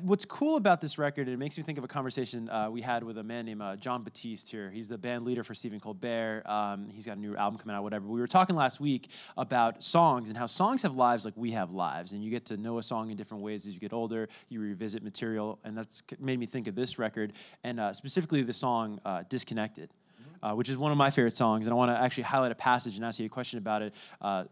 what's cool about this record, and it makes me think of a conversation we had with a man named John Batiste here. He's the band leader for Stephen Colbert. He's got a new album coming out, whatever. We were talking last week about songs and how songs have lives like we have lives. And you get to know a song in different ways as you get older. You revisit material. And that's made me think of this record, and specifically the song Disconnected. Which is one of my favorite songs, and I want to actually highlight a passage and ask you a question about it.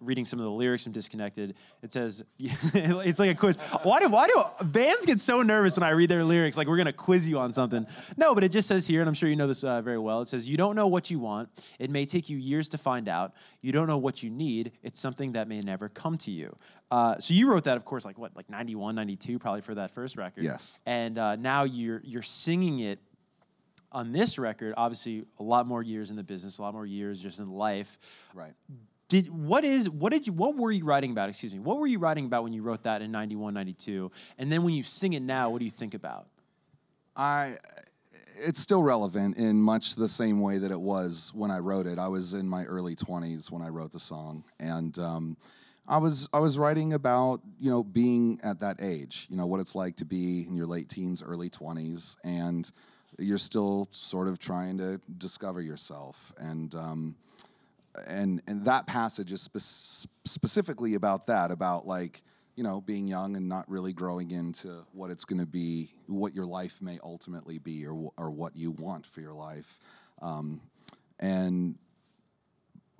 Reading some of the lyrics from Disconnected, it says, it's like a quiz. Why do bands get so nervous when I read their lyrics, like we're going to quiz you on something? No, but it just says here, and I'm sure you know this very well, it says, you don't know what you want. It may take you years to find out. You don't know what you need. It's something that may never come to you. So you wrote that, of course, like 91, 92, probably for that first record. Yes. And now you're singing it on this record, obviously a lot more years in the business, a lot more years just in life. Right. What were you writing about, excuse me? What were you writing about when you wrote that in 91, 92? And then when you sing it now, what do you think about? It's still relevant in much the same way that it was when I wrote it. I was in my early 20s when I wrote the song, and I was writing about, being at that age, what it's like to be in your late teens, early 20s, and you're still sort of trying to discover yourself, and that passage is specifically about that, about being young and not really growing into what it's going to be, what your life may ultimately be, or what you want for your life,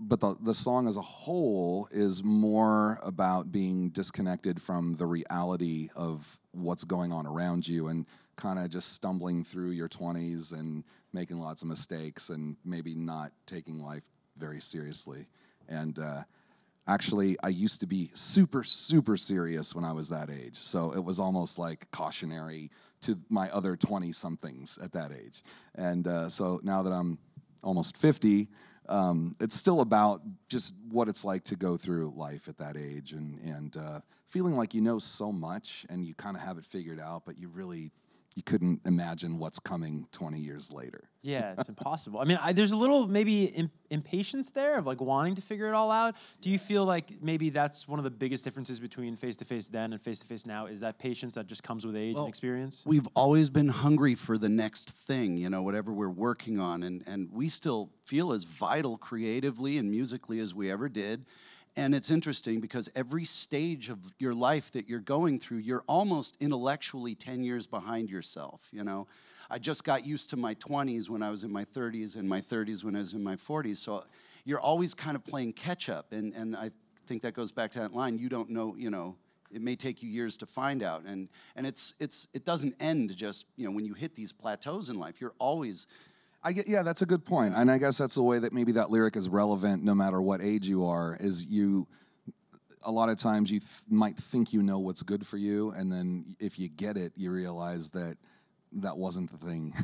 but the song as a whole is more about being disconnected from the reality of what's going on around you, and kind of just stumbling through your 20s and making lots of mistakes and maybe not taking life very seriously. And actually, I used to be super, super serious when I was that age. So it was almost like cautionary to my other 20-somethings at that age. And so now that I'm almost 50, it's still about just what it's like to go through life at that age, and feeling like you know so much and you kind of have it figured out, but you couldn't imagine what's coming 20 years later. Yeah, it's impossible. I mean, there's a little maybe impatience there of wanting to figure it all out. Do you feel like maybe that's one of the biggest differences between face-to-face then and face-to-face now, is that patience that just comes with age and experience? We've always been hungry for the next thing, whatever we're working on, and we still feel as vital creatively and musically as we ever did. And it's interesting because every stage of your life that you're going through, you're almost intellectually 10 years behind yourself, I just got used to my 20s when I was in my 30s, and my 30s when I was in my 40s. So you're always kind of playing catch up. And I think that goes back to that line, you don't know, it may take you years to find out. And it doesn't end just, when you hit these plateaus in life. You're always... Yeah, that's a good point. And I guess that's the way that maybe that lyric is relevant no matter what age you are, is a lot of times you might think you know what's good for you, and then if you get it, you realize that wasn't the thing.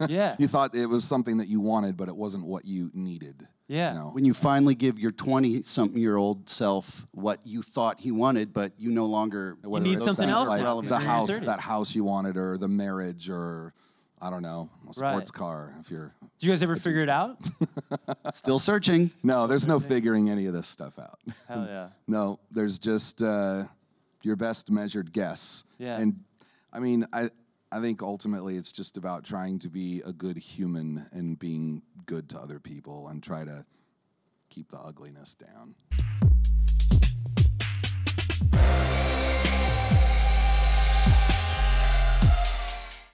Yeah. You thought it was something that you wanted, but it wasn't what you needed. Yeah. When you finally give your 20-something-year-old self what you thought he wanted, but you no longer... You need something else now. The house, that house you wanted, or the marriage, or... I don't know, a sports car, if you're... Did you guys ever figure it out? Still searching. No, there's no figuring any of this stuff out. Hell yeah. No, there's just your best measured guess. Yeah. And, I mean, I think ultimately it's just about trying to be a good human and being good to other people and try to keep the ugliness down.